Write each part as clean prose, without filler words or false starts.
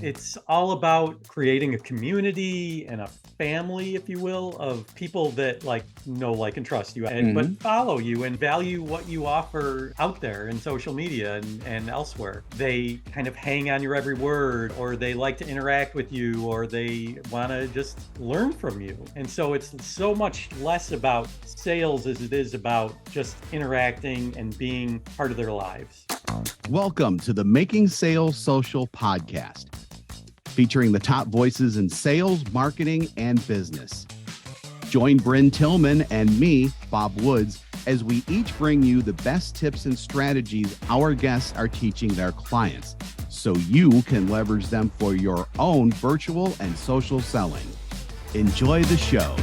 It's all about creating a community and a family, if you will, of people that know, like, and trust you, but Mhm. follow you and value what you offer out there in social media and elsewhere. They kind of hang on your every word, or they like to interact with you, or they want to just learn from you. And so it's so much less about sales as it is about just interacting and being part of their lives. Welcome to the Making Sales Social podcast, featuring the top voices in sales, marketing, and business. Join Bryn Tillman and me, Bob Woods, as we each bring you the best tips and strategies our guests are teaching their clients, so you can leverage them for your own virtual and social selling. Enjoy the show.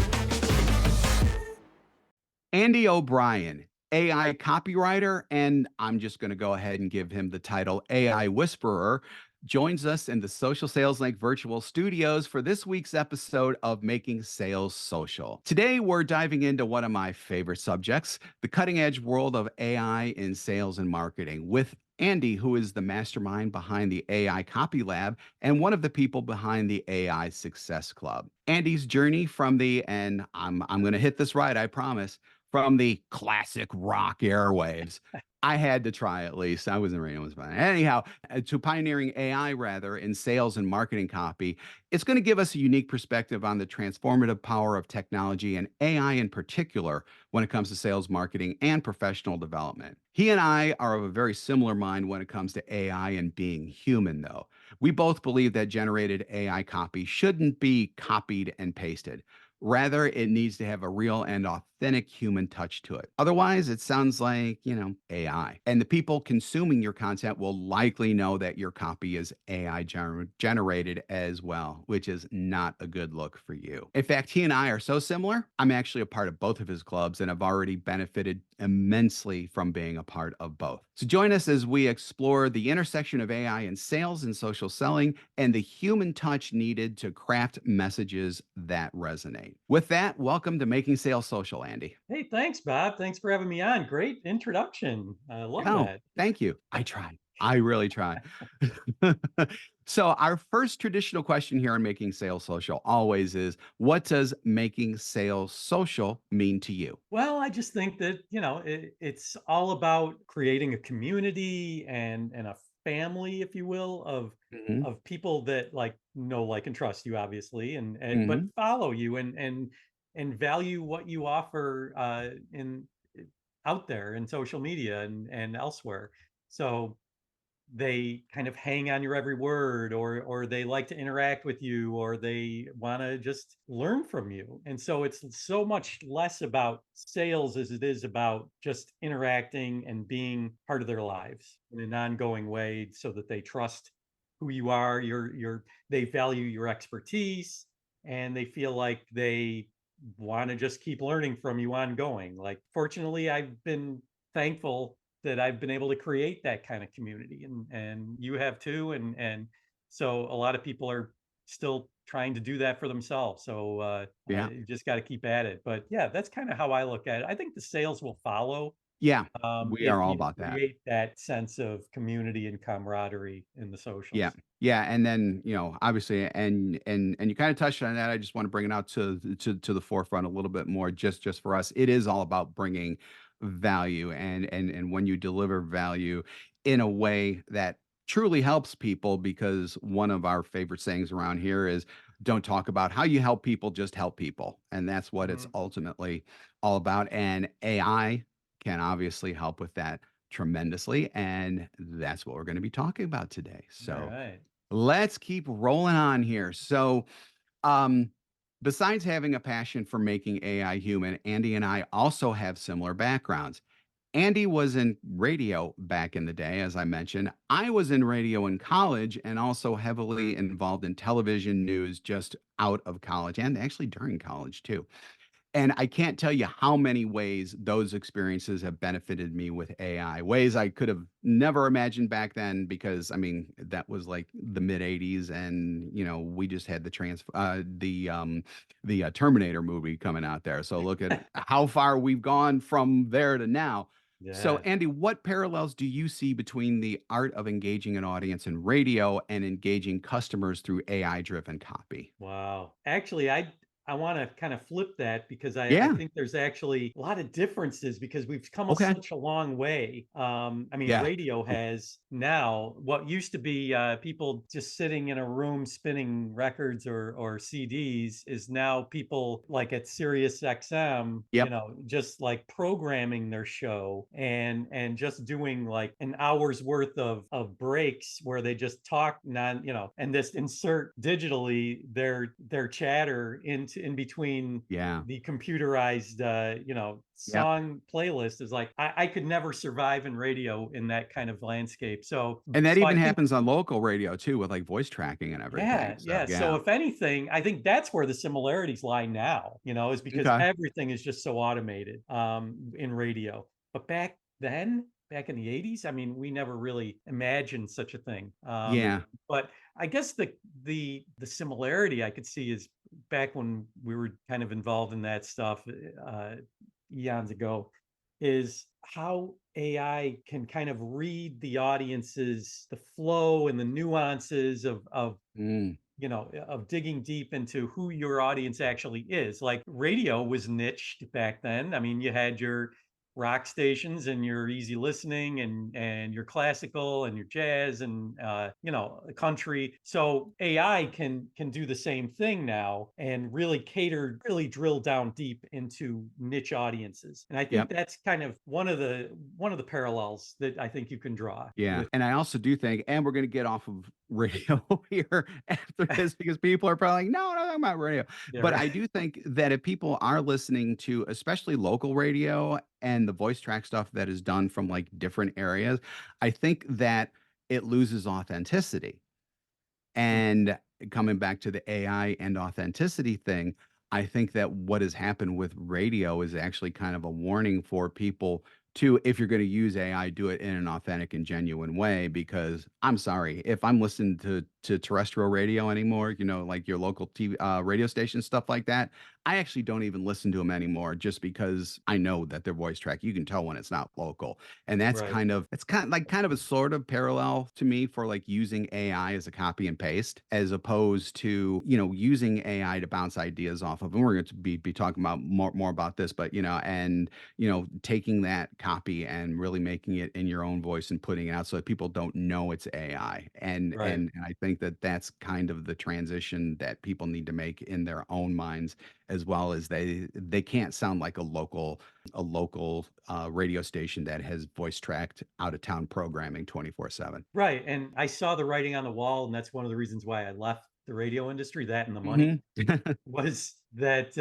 Andy O'Brien, AI copywriter, and I'm just going to go ahead and give him the title AI Whisperer, joins us in the Social Sales Link virtual studios for this week's episode of Making Sales Social. Today, we're diving into one of my favorite subjects, the cutting edge world of AI in sales and marketing, with Andy, who is the mastermind behind the AI Copy Lab and one of the people behind the AI Success Club. Andy's journey from and I'm going to hit this right, I promise, from the classic rock airwaves. I had to try at least. I wasn't ready. Was fine. Anyhow, to pioneering AI rather in sales and marketing copy, it's going to give us a unique perspective on the transformative power of technology and AI in particular when it comes to sales, marketing, and professional development. He and I are of a very similar mind when it comes to AI and being human, though. We both believe that generated AI copy shouldn't be copied and pasted. Rather, it needs to have a real and authentic human touch to it. Otherwise, it sounds like, AI. And the people consuming your content will likely know that your copy is AI generated as well, which is not a good look for you. In fact, he and I are so similar. I'm actually a part of both of his clubs and have already benefited immensely from being a part of both. So join us as we explore the intersection of AI in sales and social selling and the human touch needed to craft messages that resonate. With that, welcome to Making Sales Social, Andy. Hey, thanks, Bob. Thanks for having me on. Great introduction. I love Oh, that. thank you. I try. I really try. So, our first traditional question here on Making Sales Social always is, what does making sales social mean to you? Well, I just think that, it's all about creating a community and a family, if you will, Mhm. of people that know, like, and trust you, obviously, and but Mhm. follow you and value what you offer in out there in social media and elsewhere. So they kind of hang on your every word, or they like to interact with you, or they want to just learn from you. And so it's so much less about sales as it is about just interacting and being part of their lives in an ongoing way, so that they trust who you are, they value your expertise, and they feel like they want to just keep learning from you ongoing. Like, fortunately, I've been thankful that I've been able to create that kind of community, and you have too. And so a lot of people are still trying to do that for themselves. So Yeah. you just got to keep at it. But yeah, that's kind of how I look at it. I think the sales will follow Yeah. We are if all you about that. create that sense of community and camaraderie in the Yeah. socials. Yeah, and then, obviously and you kind of touched on that. I just want to bring it out to the forefront a little bit more just for us. It is all about bringing value and when you deliver value in a way that truly helps people, because one of our favorite sayings around here is don't talk about how you help people, just help people. And that's what it's Mhm. ultimately all about. And AI can obviously help with that tremendously. And that's what we're going to be talking about today. All So right. let's keep rolling on here. So, um, besides having a passion for making AI human, Andy and I also have similar backgrounds. Andy was in radio back in the day, as I mentioned. I was in radio in college and also heavily involved in television news just out of college and actually during college too. And I can't tell you how many ways those experiences have benefited me with AI, ways I could have never imagined back then, because I mean, that was like the mid 80s and we just had the Terminator movie coming out there. So look at how far we've gone from there to now. So, Yeah. Andy, what parallels do you see between the art of engaging an audience in radio and engaging customers through AI driven copy? Wow. Actually, I wanna kinda flip that because I Yeah. think there's actually a lot of differences because we've come Okay. such a long way. I mean, Yeah. radio has now what used to be, people just sitting in a room spinning records or CDs is now people like at Sirius XM, you Yep. know, just like programming their show and just doing like an hour's worth of breaks where they just talk non, you know, and just insert digitally their chatter into in between Yeah. the computerized you know, Yep. song playlist is like I could never survive in radio in that kind of landscape. And that So I even think happens on local radio too with like voice tracking and everything. yeah, So, yeah. So yeah. if anything, I think that's where the similarities lie now, you know, is because Okay. everything is just so automated in radio. But back then, back in the 80s, I mean, we never really imagined such a thing. Yeah. But I guess the similarity I could see is back when we were kind of involved in that stuff eons ago, is how AI can kind of read the audience's the flow and the nuances of Mm. you know, of digging deep into who your audience actually is. Like radio was niched back then. I mean, you had your rock stations and your easy listening and your classical and your jazz and you know, country. So AI can do the same thing now and really cater, really drill down deep into niche audiences. And I think Yep. that's kind of one of the parallels that I think you can draw Yeah, with and I also do think and we're gonna get off of radio here after this because people are probably like, "No, no, I'm about radio." yeah, But right. I do think that if people are listening to especially local radio and the voice track stuff that is done from, like, different areas, I think that it loses authenticity. Mm, And coming back to the AI and authenticity thing, I think that what has happened with radio is actually kind of a warning for people to, if you're going to use AI, do it in an authentic and genuine way. Because I'm sorry, if I'm listening to terrestrial radio anymore, you know, like your local TV radio station stuff like that, I actually don't even listen to them anymore, just because I know that their voice track. You can tell when it's not local, and that's right. kind of it's kind of a sort of parallel to me for like using AI as a copy and paste as opposed to, you know, using AI to bounce ideas off of. And we're going to be talking about more about this, but you know, and you know, taking that copy and really making it in your own voice and putting it out so that people don't know it's AI. And Right. and I think that that's kind of the transition that people need to make in their own minds, as well as they can't sound like a local radio station that has voice tracked out of town programming 24/7. Right, and I saw the writing on the wall, and that's one of the reasons why I left the radio industry, that and the money, Mhm. was that,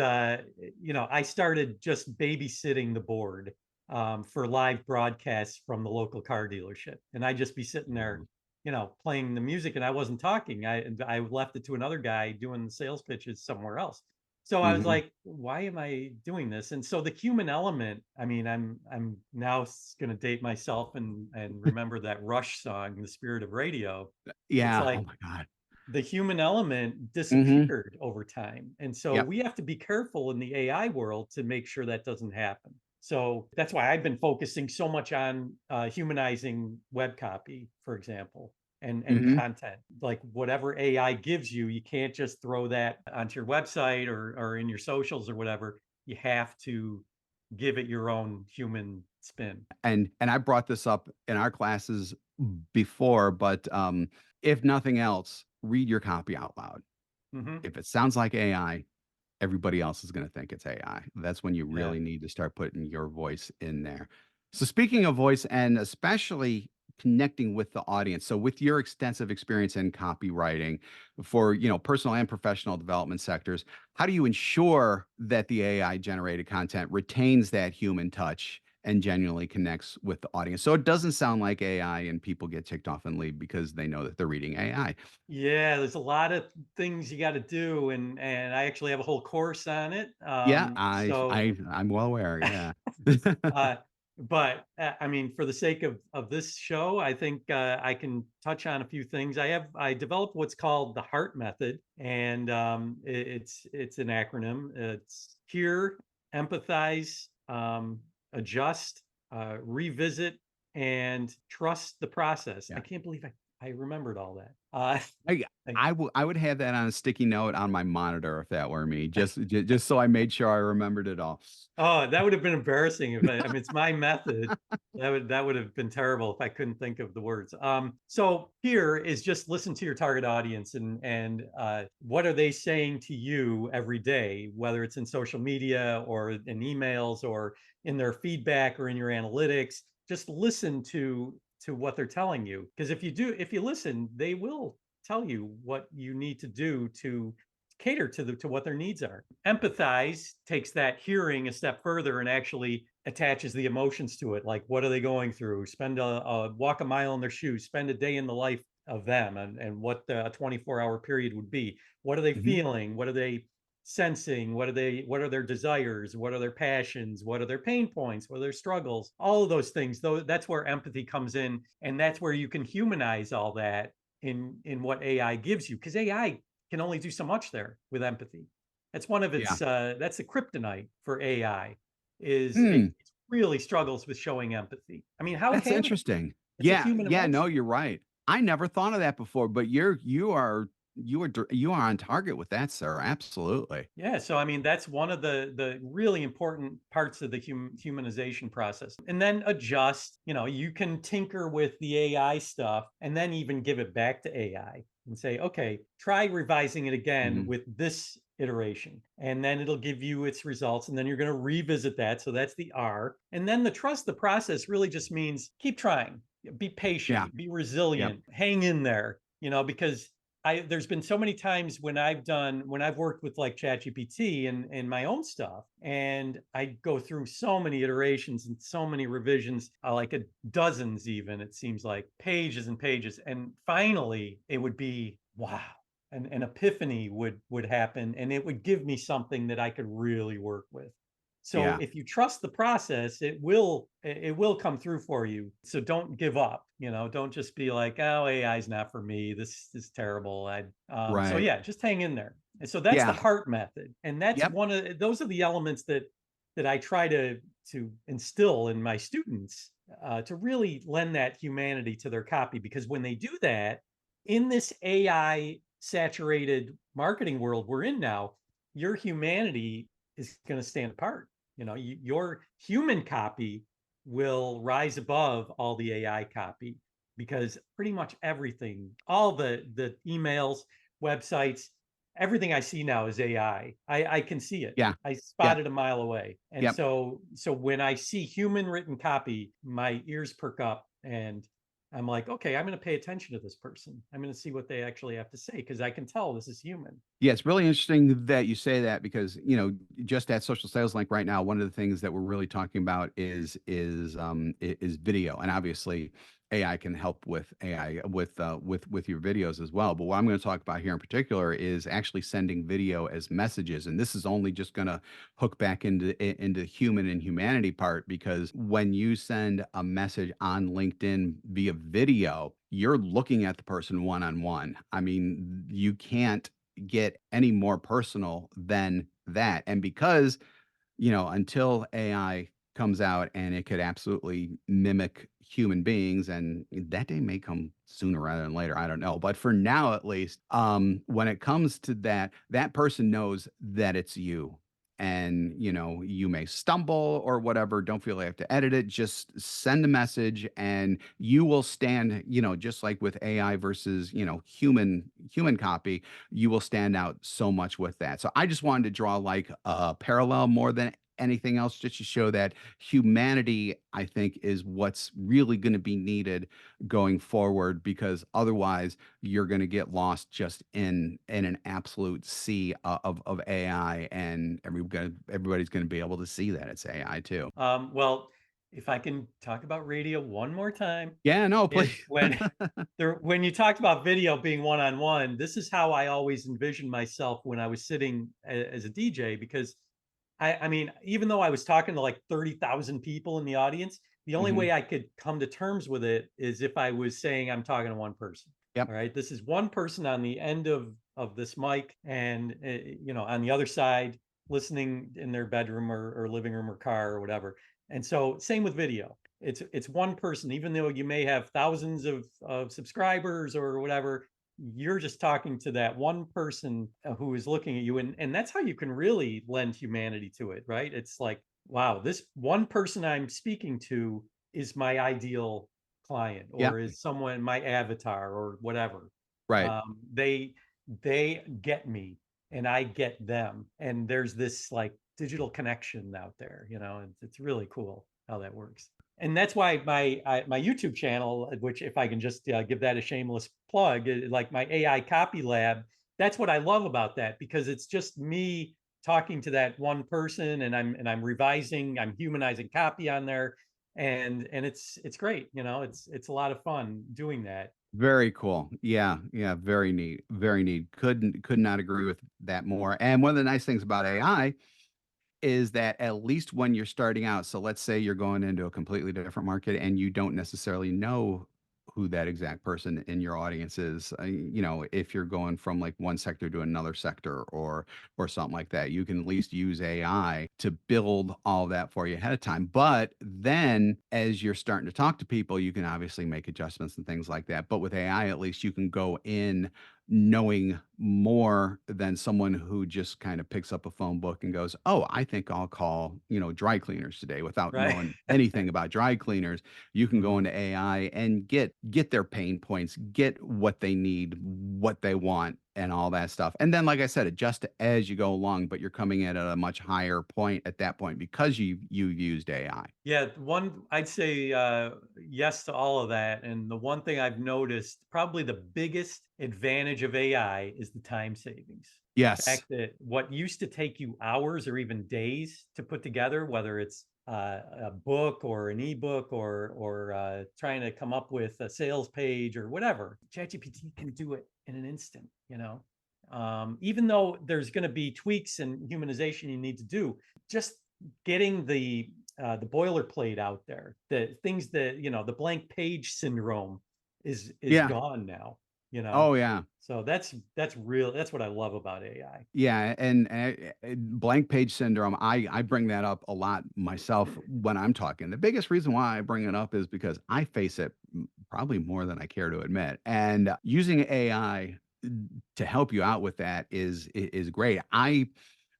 you know, I started just babysitting the board, for live broadcasts from the local car dealership, and I'd just be sitting there, you know, playing the music, and I wasn't talking. I left it to another guy doing the sales pitches somewhere else. So I was Mhm. like, "Why am I doing this?" And so the human element, I mean, I'm now gonna date myself and remember that Rush song, "The Spirit of Radio." It's Yeah. Oh like my god. the human element Mhm. disappeared over time. And so Yep. we have to be careful in the AI world to make sure that doesn't happen. So that's why I've been focusing so much on humanizing web copy, for example, and Mhm. content. Like whatever AI gives you, you can't just throw that onto your website or in your socials or whatever. You have to give it your own human spin. And I brought this up in our classes before, but if nothing else, read your copy out loud. Hmm. If it sounds like AI, everybody else is going to think it's AI. That's when you Yeah. really need to start putting your voice in there. So speaking of voice and especially connecting with the audience. So with your extensive experience in copywriting for, you know, personal and professional development sectors, how do you ensure that the AI generated content retains that human touch and genuinely connects with the audience? So it doesn't sound like AI and people get ticked off and leave because they know that they're reading AI. Yeah, there's a lot of things you gotta do, and I actually have a whole course on it. Yeah, So, I'm well aware. Yeah. uh, but, I mean, for the sake of this show, I think, I can touch on a few things. I developed what's called the HEART method, and, it's an acronym. It's hear, empathize, adjust, revisit and trust the process. I Yeah. can't believe I remembered all that. I I I would have that on a sticky note on my monitor if that were me, just so I made sure I remembered it all. Oh, that would have been embarrassing if I mean, it's my method. That would have been terrible if I couldn't think of the words. So here is just listen to your target audience and what are they saying to you every day, whether it's in social media or in emails or in their feedback or in your analytics. Just listen to what they're telling you. Because if you listen, they will tell you what you need to do to cater to what their needs are. Empathize takes that hearing a step further and actually attaches the emotions to it. Like, what are they going through? Spend a walk a mile in their shoes, spend a day in the life of them, and what the 24-hour period would be. What are they Mhm. feeling? What are they sensing? What are their desires? What are their passions? What are their pain points? What are their struggles? All of those things, though, that's where empathy comes in, and that's where you can humanize all that in what AI gives you, because AI can only do so much there with empathy. That's one of Yeah. its that's the kryptonite for AI, is it Hmm. really struggles with showing empathy. I mean, how That's can it? interesting. It's a Yeah, human yeah, no, emotion. you're right. I never thought of that before, but you are on target with that, sir. Absolutely. Yeah, so I mean that's one of the really important parts of the humanization process. And then adjust, you can tinker with the AI stuff and then even give it back to AI and say, "Okay, try revising it again Mhm. with this iteration." And then it'll give you its results and then you're going to revisit that. So that's the R. And then the trust the process really just means keep trying. Be Yeah. patient, be Yep. resilient, hang in there, because there's been so many times when I've worked with like ChatGPT and my own stuff, and I go through so many iterations and so many revisions, like a dozens, even it seems like pages and pages, and finally it would be wow, an epiphany would happen, and it would give me something that I could really work with. So Yeah. if you trust the process, it will come through for you. So don't give up. Don't just be like, oh, AI is not for me. This is terrible. So Right. yeah, just hang in there. And so that's the Yeah. heart method, and that's Yep. one of those are the elements that I try to instill in my students, to really lend that humanity to their copy. Because when they do that in this AI saturated marketing world we're in now, your humanity is going to stand apart. Your human copy will rise above all the AI copy, because pretty much everything, all the emails, websites, everything I see now is AI. I can see it. Yeah. I Yep. spot it a mile away. And Yep. so when I see human written copy, my ears perk up and I'm like, okay, I'm going to pay attention to this person. I'm going to see what they actually have to say because I can tell this is human. Yeah, it's really interesting that you say that because, just at Social Sales Link right now, one of the things that we're really talking about is video, and obviously AI can help with AI with your videos as well. But what I'm going to talk about here in particular is actually sending video as messages, and this is only just going to hook back into human and humanity part because when you send a message on LinkedIn via video, you're looking at the person one on one. I mean, you can't get any more personal than that. And because, until AI comes out and it could absolutely mimic human beings, and that day may come sooner rather than later. I don't know. But for now, at least, when it comes to that, that person knows that it's you. And you may stumble or whatever. Don't feel like you have to edit it. Just send a message, and you will stand. Just like with AI versus human copy, you will stand out so much with that. So I just wanted to draw like a parallel more than anything else, just to show that humanity, I think, is what's really going to be needed going forward, because otherwise you're going to get lost just in an absolute sea of AI, and everybody's going to be able to see that it's AI too. Well, if I can talk about radio one more time, Yeah, no, is please. when you talked about video being one on one, this is how I always envisioned myself when I was sitting as a DJ. Because I mean, even though I was talking to like 30,000 people in the audience, the only Hmm. way I could come to terms with it is if I was saying I'm talking to one person. Yep. All right, this is one person on the end of this mic, and on the other side, listening in their bedroom or living room or car or whatever. And so, same with video. It's one person, even though you may have thousands of subscribers or whatever. You're just talking to that one person who is looking at you, and that's how you can really lend humanity to it, right? It's like, wow, this one person I'm speaking to is my ideal client, Yeah. or is someone my avatar or whatever. Right. They get me and I get them, and there's this like digital connection out there. It's really cool how that works. And that's why my YouTube channel, which if I can just give that a shameless plug, like my AI copy lab, that's what I love about that, because it's just me talking to that one person, and I'm revising, I'm humanizing copy on there, and it's great. It's a lot of fun doing that. Very cool. Yeah, yeah, very neat. Very neat. Could not agree with that more. And one of the nice things about AI is that at least when you're starting out, so let's say you're going into a completely different market and you don't necessarily know who that exact person in your audience is, if you're going from like one sector to another sector or something like that, you can at least use AI to build all that for you ahead of time. But then as you're starting to talk to people, you can obviously make adjustments and things like that. But with AI, at least you can go in knowing more than someone who just kind of picks up a phone book and goes, "Oh, I think I'll call, dry cleaners today," without Right. knowing anything about dry cleaners. You can go Mhm. into AI and get their pain points, get what they need, what they want, and all that stuff. And then, like I said, adjust as you go along, but you're coming in at a much higher point at that point because you used AI. Yeah, one I'd say yes to all of that. And the one thing I've noticed, probably the biggest advantage of AI, is the time savings. The Yes. fact that what used to take you hours or even days to put together, whether it's a book or an ebook, or trying to come up with a sales page or whatever, ChatGPT can do it in an instant. Even though there's going to be tweaks and humanization you need to do, just getting the boilerplate out there, the things that, the blank page syndrome is Yeah. gone now. you know Oh yeah. so that's what I love about AI. Yeah, and blank page syndrome, I bring that up a lot myself when I'm talking. The biggest reason why I bring it up is because I face it probably more than I care to admit. And using AI to help you out with that is great.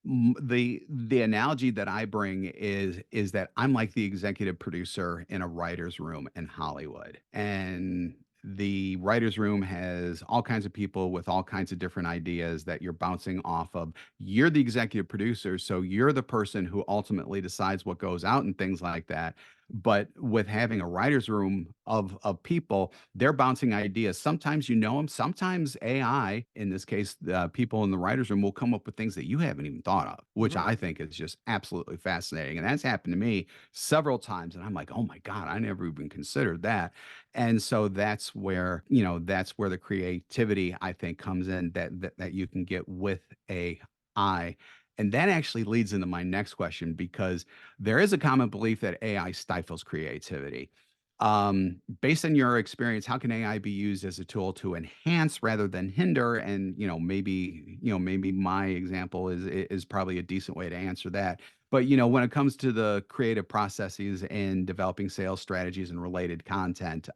The analogy that I bring is that I'm like the executive producer in a writer's room in Hollywood. And the writer's room has all kinds of people with all kinds of different ideas that you're bouncing off of. You're the executive producer, so you're the person who ultimately decides what goes out and things like that. But with having a writer's room of people, they're bouncing ideas. Sometimes you know them. Sometimes AI, in this case, the people in the writers' room will come up with things that you haven't even thought of, which Mhm. I think is just absolutely fascinating. And that's happened to me several times. And I'm like, oh my God, I never even considered that. And so that's where the creativity I think comes in that you can get with AI. And that actually leads into my next question because there is a common belief that AI stifles creativity. Based on your experience, how can AI be used as a tool to enhance rather than hinder? And maybe my example is probably a decent way to answer that. But when it comes to the creative processes and developing sales strategies and related content,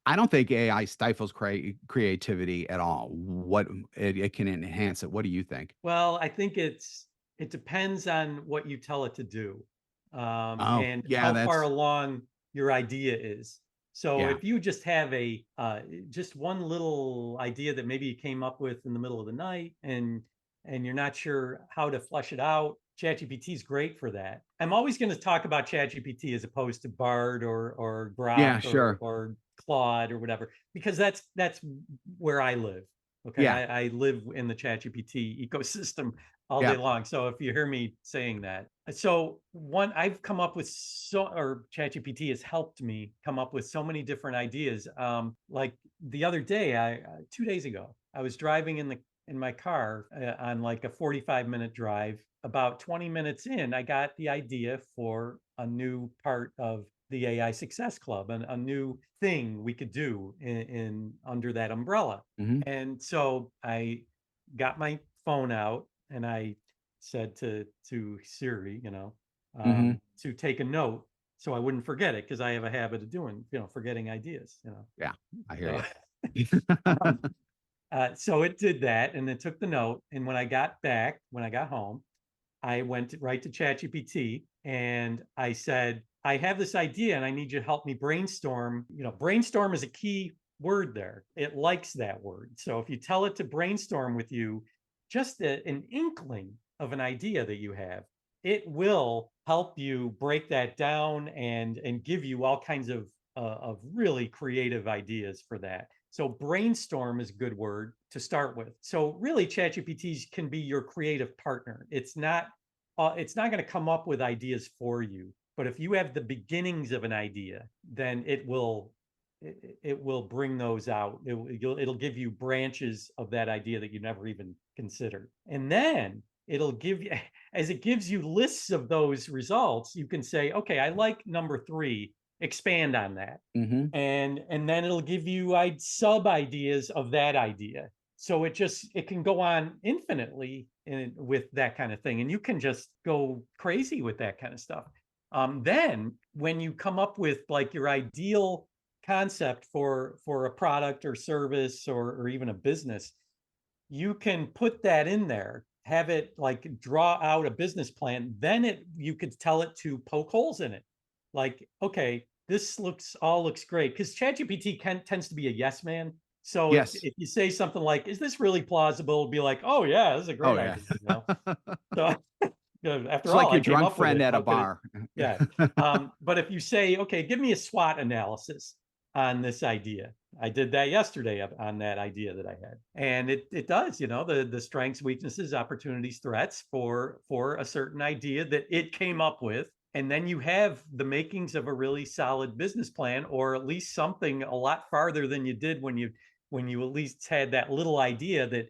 I don't think AI stifles creativity at all. It can enhance it. What do you think? Well, I think it depends on what you tell it to do, Oh, and yeah, how far that's along your idea is. So yeah, if you just have a just one little idea that maybe you came up with in the middle of the night, and you're not sure how to flesh it out, ChatGPT is great for that. I'm always going to talk about ChatGPT as opposed to Bard or Grok yeah, or sure, or Claude or whatever, because that's where I live. Okay, yeah, I live in the ChatGPT ecosystem all day yeah, long. So if you hear me saying that, so one I've come up with, or ChatGPT has helped me come up with so many different ideas. Like the other day, 2 days ago, I was driving in my car on like a 45-minute drive. About 20 minutes in, I got the idea for a new part of the AI Success Club, and a new thing we could do in under that umbrella. hmm And so I got my phone out and I said to Siri, hmm to take a note, so I wouldn't forget it, because I have a habit of doing, forgetting ideas, Yeah, I hear So, you. um, so it did that, and it took the note. And when I got home, I went right to ChatGPT and I said, I have this idea and I need you to help me brainstorm. Brainstorm is a key word there. It likes that word. So if you tell it to brainstorm with you, just an inkling of an idea that you have, it will help you break that down and give you all kinds of really creative ideas for that. So brainstorm is a good word to start with. So really, ChatGPT can be your creative partner. It's not going to come up with ideas for you, but if you have the beginnings of an idea, then it will bring those out. It'll give you branches of that idea that you never even considered, and then it'll give you, as it gives you lists of those results, you can say, okay, I like number three, expand on that. Hmm. And then it'll give you sub ideas of that idea. So it can go on infinitely with that kind of thing, and you can just go crazy with that kind of stuff. Then when you come up with like your ideal concept for a product or service, or even a business, you can put that in there, have it like draw out a business plan. Then you could tell it to poke holes in it. Like, okay, this looks great, because ChatGPT tends to be a yes man. So if Yes. if you say something like, "Is this really plausible?" It'll be like, "Oh yeah, this is a Oh great yeah. idea." So It's after all, like I your came drunk up with friend it. at a How could it? bar. Yeah. But if you say, okay, give me a SWOT analysis on this idea. I did that yesterday on that idea that I had. And it does, the strengths, weaknesses, opportunities, threats for a certain idea that it came up with. And then you have the makings of a really solid business plan, or at least something a lot farther than you did when you at least had that little idea that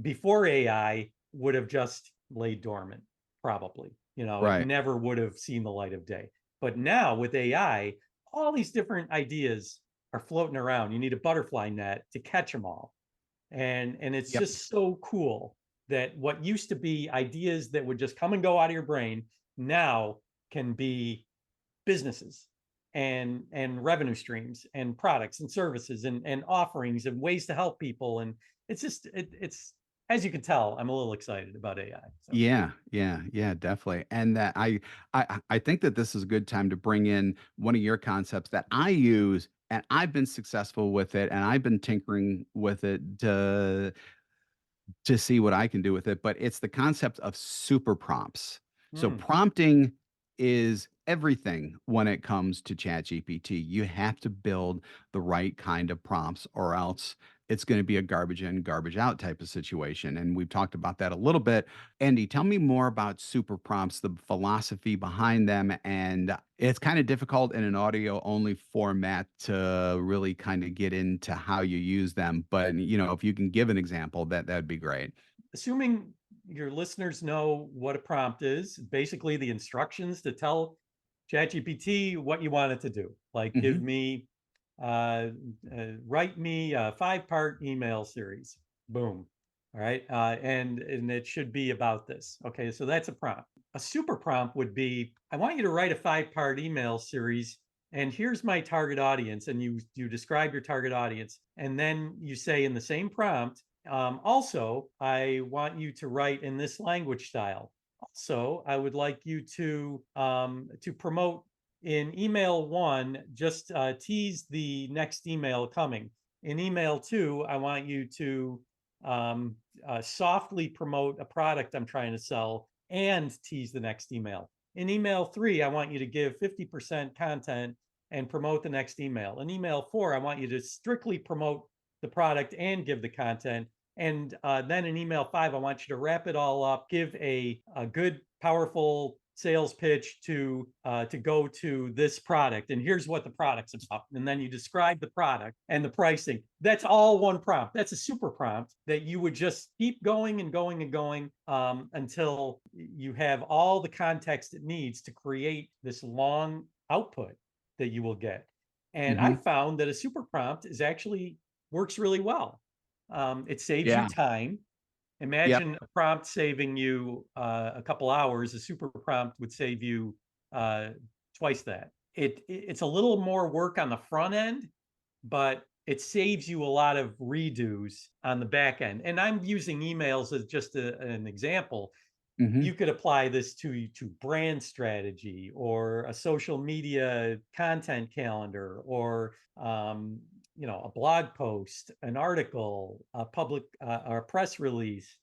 before AI would have just laid dormant, probably. It Right. never would have seen the light of day. But now with AI, all these different ideas are floating around. You need a butterfly net to catch them all. And it's Yep. just so cool that what used to be ideas that would just come and go out of your brain now can be businesses and revenue streams and products and services and offerings and ways to help people. And it's, as you can tell, I'm a little excited about AI. So Yeah, yeah, yeah, definitely. And that I think that this is a good time to bring in one of your concepts that I use and I've been successful with it and I've been tinkering with it to see what I can do with it, but it's the concept of super prompts. So mm, prompting is everything when it comes to ChatGPT. You have to build the right kind of prompts or else it's going to be a garbage in, garbage out type of situation. And we've talked about that a little bit. Andy, tell me more about super prompts, the philosophy behind them. And it's kind of difficult in an audio only format to really kind of get into how you use them. But, if you can give an example, that'd be great. assuming your listeners know what a prompt is, basically the instructions to tell ChatGPT what you want it to do. Like, Hmm. write me a 5-part email series. Boom. All right. And it should be about this. Okay. So that's a prompt. A super prompt would be, I want you to write a 5-part email series. And here's my target audience. And you describe your target audience. And then you say in the same prompt, also, I want you to write in this language style. Also, I would like you to promote in email one, just tease the next email coming. In email two, I want you to softly promote a product I'm trying to sell and tease the next email. In email three, I want you to give 50% content and promote the next email. In email four, I want you to strictly promote the product and give the content. And then in email five, I want you to wrap it all up, give a good, powerful sales pitch to go to this product, and here's what the product's about, and then you describe the product and the pricing. That's all one prompt. That's a super prompt that you would just keep going and going and going until you have all the context it needs to create this long output that you will get. And I Hmm. found that a super prompt is actually works really well. It saves you Yeah. time. Yep. Imagine a prompt saving you a couple hours. A super prompt would save you uh, twice that. it's a little more work on the front end, but it saves you a lot of redos on the back end. And I'm using emails as just an example. Mhm. You could apply this to brand strategy or a social media content calendar or a blog post, an article, a public or a press release,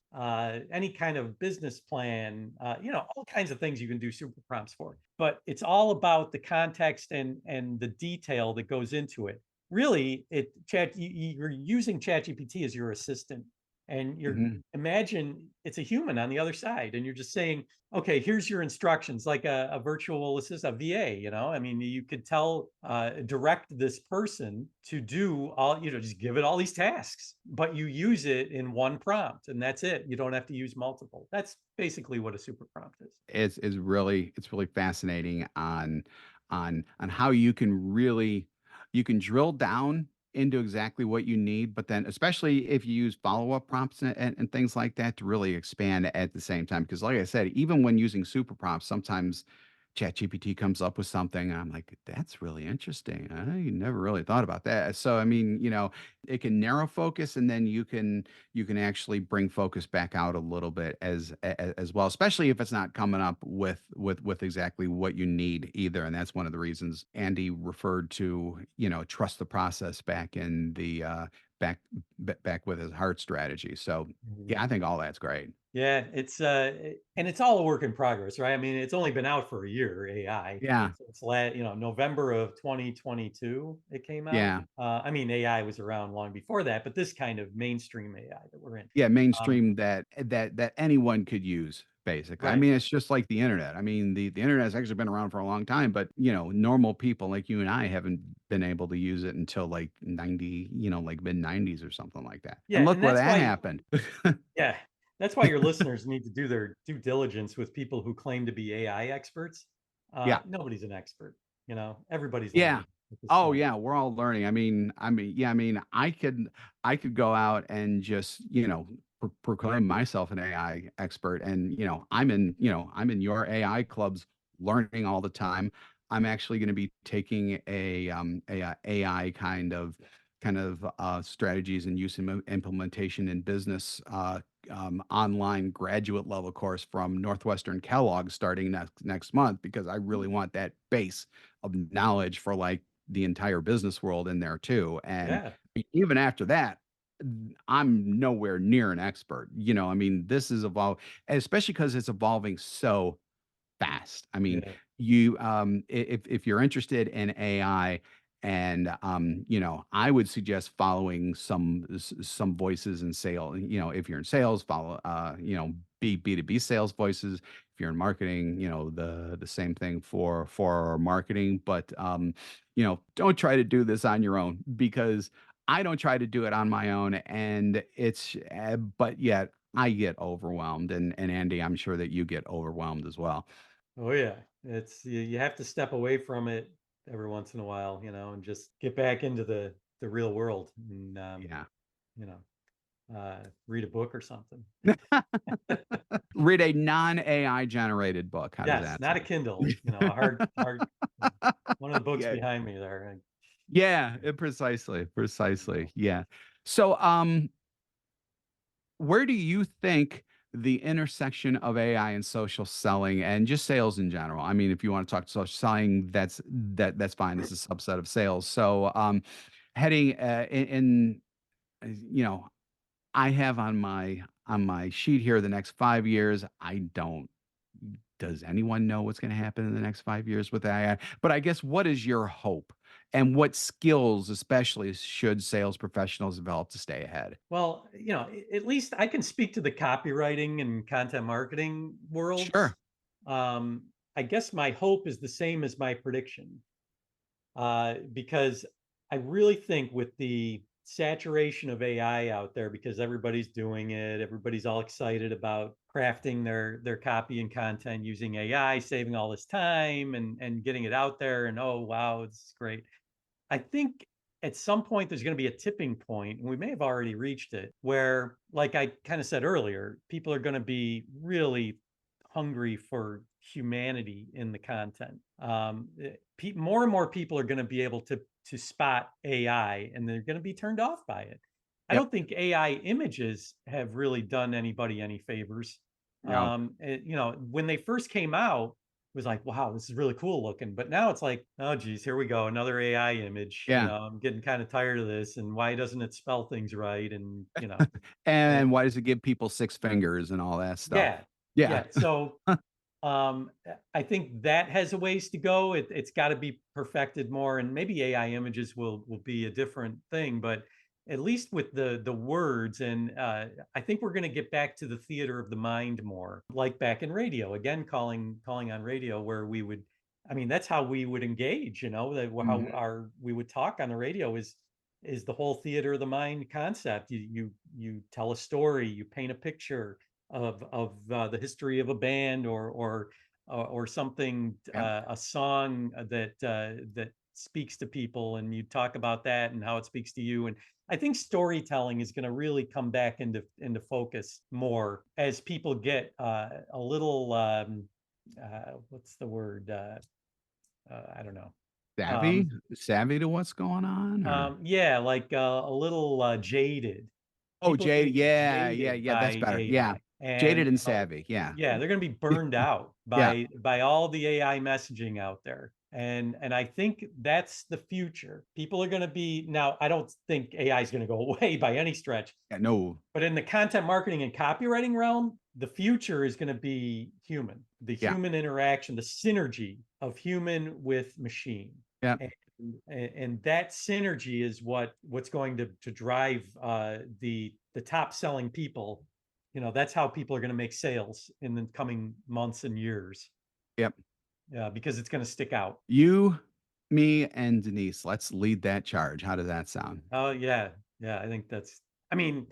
any kind of business plan, all kinds of things you can do super prompts for. But it's all about the context and the detail that goes into it. Really, you're using ChatGPT as your assistant, and you're Mhm. imagine it's a human on the other side, and you're just saying, okay, here's your instructions, like a virtual assistant, a VA. I mean, you could direct this person to do all, just give it all these tasks, but you use it in one prompt, and that's it. You don't have to use multiple. That's basically what a super prompt is. It's really fascinating on how you can really you can drill down into exactly what you need, but then especially if you use follow-up prompts and things like that to really expand at the same time. Because like I said, even when using super prompts, sometimes ChatGPT comes up with something and I'm like, that's really interesting. I never really thought about that. So I mean, it can narrow focus and then you can actually bring focus back out a little bit as well, especially if it's not coming up with exactly what you need either. And that's one of the reasons Andy referred to, trust the process back in the back back with his heart strategy. So Mhm. yeah, I think all that's great. Yeah, and it's all a work in progress, right? I mean, it's only been out for a year, AI. Yeah. So November of 2022 it came out. Yeah. I mean, AI was around long before that, but this kind of mainstream AI that we're in. Yeah, Um, mainstream that anyone could use, basically. I right. mean, it's just like the internet. I mean, the internet has actually been around for a long time, but, normal people like you and I haven't been able to use it until like 90, like mid-90s or something like that. Yeah, And look and where that happened. yeah, that's why your listeners need to do their due diligence with people who claim to be AI experts. Yeah. Nobody's an expert, everybody's Yeah. learning at this Oh, point. yeah, we're all learning. Yeah, I mean, I could go out and just, proclaim myself an AI expert and, I'm in your AI clubs learning all the time. I'm actually going to be taking a AI kind of strategies and use and implementation in business online graduate level course from Northwestern Kellogg starting next month because I really want that base of knowledge for like the entire business world in there too. And Yeah, even after that, I'm nowhere near an expert. I mean, this is evolving, especially because it's evolving so fast. I mean, yeah, if you're interested in AI, and I would suggest following some voices in sales. If you're in sales, follow B2B sales voices. If you're in marketing, the same thing for marketing. But don't try to do this on your own because I don't try to do it on my own, and but yet I get overwhelmed, and Andy, I'm sure that you get overwhelmed as well. oh yeah. You have to step away from it every once in a while, and just get back into the real world and Yeah. you know, read a book or something. Read a non-AI generated book. How does Yes, that not a sound? Kindle, a hard one of the books Yeah. behind me there. Yeah, precisely, precisely. Yeah. So, where do you think the intersection of AI and social selling and just sales in general? I mean, if you want to talk social selling, that's fine. It's a subset of sales. So, heading you know, I have on my sheet here the next 5 years. I don't. Does anyone know what's going to happen in the next 5 years with AI? But I guess what is your hope, and what skills, especially, should sales professionals develop to stay ahead? Well, at least I can speak to the copywriting and content marketing worlds. Sure. I guess my hope is the same as my prediction, because I really think with the saturation of AI out there, because everybody's doing it, everybody's all excited about crafting their copy and content using AI, saving all this time and getting it out there, and oh wow, it's great. I think at some point there's going to be a tipping point, and we may have already reached it, where, like I kind of said earlier, people are going to be really hungry for humanity in the content. More and more people are going to be able to spot AI, and they're going to be turned off by it. I Yep. don't think AI images have really done anybody any favors. Yeah. When they first came out, it was like, wow, this is really cool looking. But now it's like, oh, geez, here we go, another AI image. Yeah. I'm getting kind of tired of this. And why doesn't it spell things right? Eh, And why does it give people six fingers and all that stuff? yeah, Yeah. yeah. So I think that has a ways to go. It's got to be perfected more, and maybe AI images will be a different thing. But at least with the words, and I think we're going to get back to the theater of the mind more, like back in radio. Again, calling on radio, where we would, I mean, that's how we would engage. How Mhm. our we would talk on the radio is the whole theater of the mind concept. You tell a story, you paint a picture of the history of a band or something, Yep. a song that speaks to people, and you talk about that and how it speaks to you. And I think storytelling is going to really come back into focus more as people get a little what's the word, I don't know. Savvy? um, Savvy to what's going on, or yeah, like a little jaded. oh, People are going jaded. to get Yeah, yeah, jaded yeah, that's by better. Yeah. AI, Jaded and and savvy. Yeah. yeah, they're going to be burned out Yeah. by all the AI messaging out there. And I think that's the future. People are going to be now. I don't think AI is going to go away by any stretch, Yeah, no. but in the content marketing and copywriting realm, the future is going to be human, the Yeah. human interaction, the synergy of human with machine. Yeah. And that synergy is what's going to drive the top selling people. That's how people are going to make sales in the coming months and years, Yep. because it's going to stick out. You, me, and Denise, let's lead that charge. How does that sound? Oh yeah, yeah. I think that's. I mean,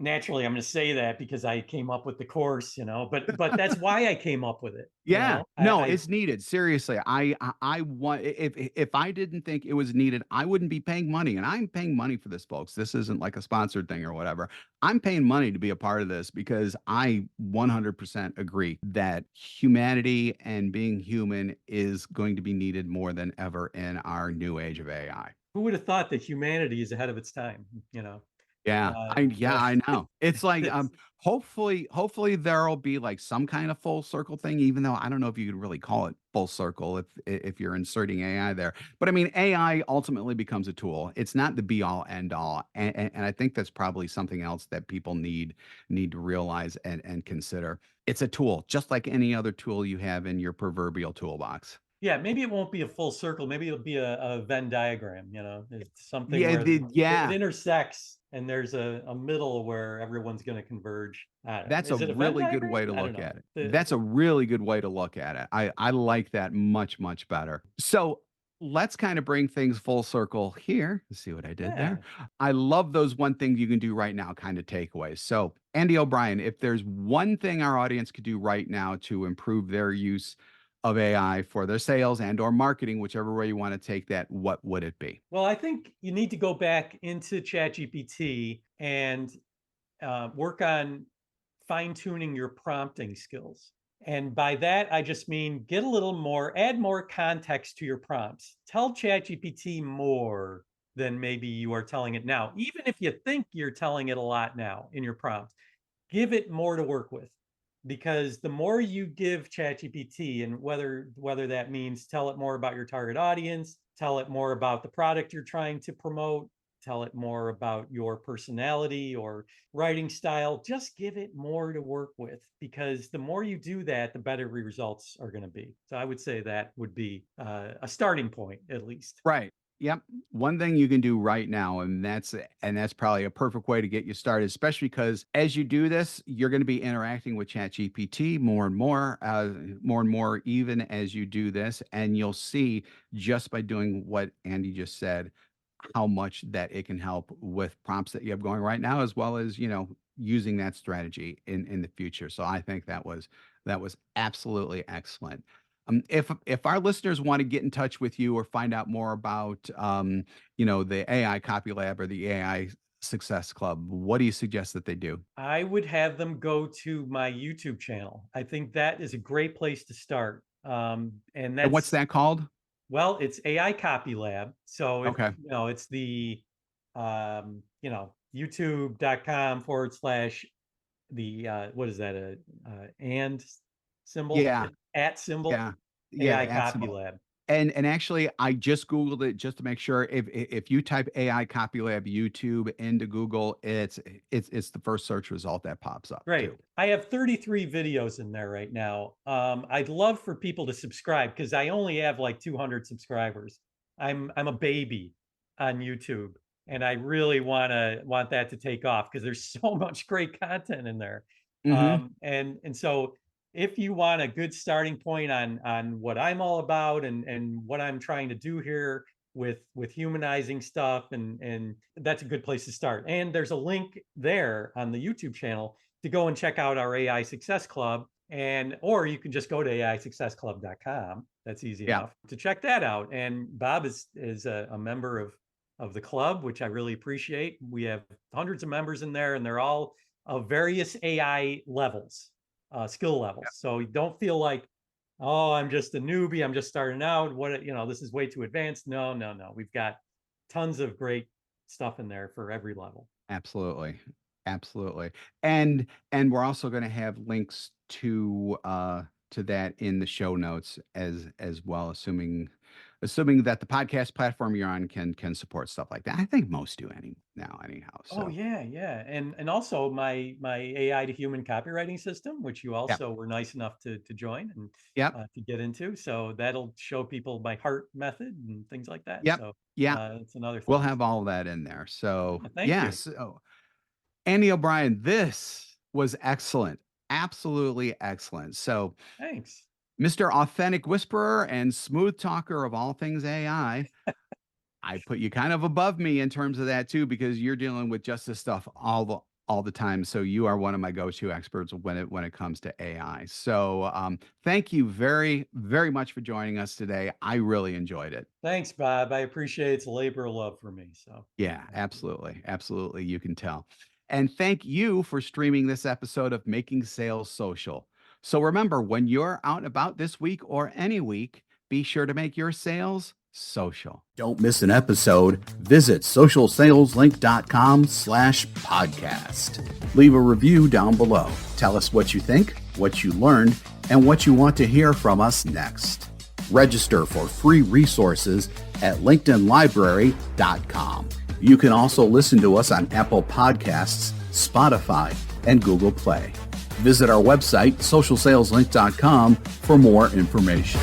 naturally, I'm going to say that because I came up with the course. But that's why I came up with it. Yeah. I, No, I it's needed. Seriously. I want if I didn't think it was needed, I wouldn't be paying money. And I'm paying money for this, folks. This isn't like a sponsored thing or whatever. I'm paying money to be a part of this because I 100% agree that humanity and being human is going to be needed more than ever in our new age of AI. Who would have thought that humanity is ahead of its time? Yeah, Uh, I know. It's like, it's hopefully there'll be like some kind of full circle thing, even though I don't know if you could really call it full circle if you're inserting AI there. But I mean, AI ultimately becomes a tool. It's not the be all end all, and I think that's probably something else that people need to realize and consider. It's a tool, just like any other tool you have in your proverbial toolbox. Yeah, maybe it won't be a full circle. Maybe it'll be a Venn diagram. It's something Yeah, where it yeah. intersects, and there's a middle where everyone's going to converge. I don't know. That's a Is it a Venn really good way diagram? to I don't look know. at it. That's a really good way to look at it. I like that much better. So let's kind of bring things full circle here. Let's see what I did there. Yeah. I love those one thing you can do right now kind of takeaways. So, Andy O'Brien, if there's one thing our audience could do right now to improve their use of AI for their sales and or marketing, whichever way you want to take that, what would it be? Well, I think you need to go back into ChatGPT and work on fine tuning your prompting skills. And by that, I just mean get a little more, add more context to your prompts. Tell ChatGPT more than maybe you are telling it now. Even if you think you're telling it a lot now in your prompts, give it more to work with, because the more you give ChatGPT, and whether that means tell it more about your target audience, tell it more about the product you're trying to promote, tell it more about your personality or writing style, just give it more to work with, because the more you do that, the better results are going to be. So I would say that would be a starting point, at least. Right. Yep. One thing you can do right now, and that's probably a perfect way to get you started, especially because as you do this, you're going to be interacting with ChatGPT more and more, even as you do this, and you'll see just by doing what Andy just said, how much that it can help with prompts that you have going right now, as well as using that strategy in the future. So I think that was absolutely excellent. If our listeners want to get in touch with you or find out more about the AI Copy Lab or the AI Success Club, what do you suggest that they do? I would have them go to my YouTube channel. I think that is a great place to start. And And what's that's that called? Well, it's AI Copy Lab. So if Okay. it's the youtube.com/ the what is that, and symbol, Yeah. at symbol, Yeah. Yeah. AI At Copy symbol. Lab. And actually, I just Googled it just to make sure. If you type AI Copylab YouTube into Google, it's the first search result that pops up Great. too. I have 33 videos in there right now. I'd love for people to subscribe because I only have like 200 subscribers. I'm a baby on YouTube, and I really want that to take off because there's so much great content in there. Hmm. And so if you want a good starting point on what I'm all about and what I'm trying to do here with humanizing stuff, and that's a good place to start. And there's a link there on the YouTube channel to go and check out our AI Success Club. And or you can just go to AISuccessClub.com. That's easy Yeah, enough to check that out. And Bob is a member of the club, which I really appreciate. We have hundreds of members in there, and they're all of various AI levels, skill levels. So you don't feel like, oh, I'm just a newbie, I'm just starting out. This is way too advanced. No, no, no. We've got tons of great stuff in there for every level. absolutely. Absolutely. And we're also going to have links to that in the show notes as well, assuming that the podcast platform you're on can support stuff like that. I think most do now anyhow. Oh So, yeah, yeah. And also my AI to human copywriting system, which you yeah. also were nice enough to join and Yep. to get into. So that'll show people my heart method and things like that. Yep. So Yeah. it's another We'll thing. have all of that in there. So, Yeah, thank you. yes. Andy O'Brien, this was excellent. Absolutely excellent. So, Thanks. Mr. Authentic Whisperer and Smooth Talker of all things I put you kind of above me in terms of that too, because you're dealing with just this stuff all the time. So you are one of my go-to experts when it comes to AI. So thank you very, very much for joining us today. I really enjoyed it. Thanks, Bob. I appreciate it's a labor of love for me. So Yeah, thank you. absolutely. Absolutely. You can tell. And thank you for streaming this episode of Making Sales Social. So remember, when you're out and about this week or any week, be sure to make your sales social. Don't miss an episode. Visit socialsaleslink.com/podcast. Leave a review down below. Tell us what you think, what you learned, and what you want to hear from us next. Register for free resources at linkedinlibrary.com. You can also listen to us on Apple Podcasts, Spotify, and Google Play. Visit our website, socialsaleslink.com, for more information.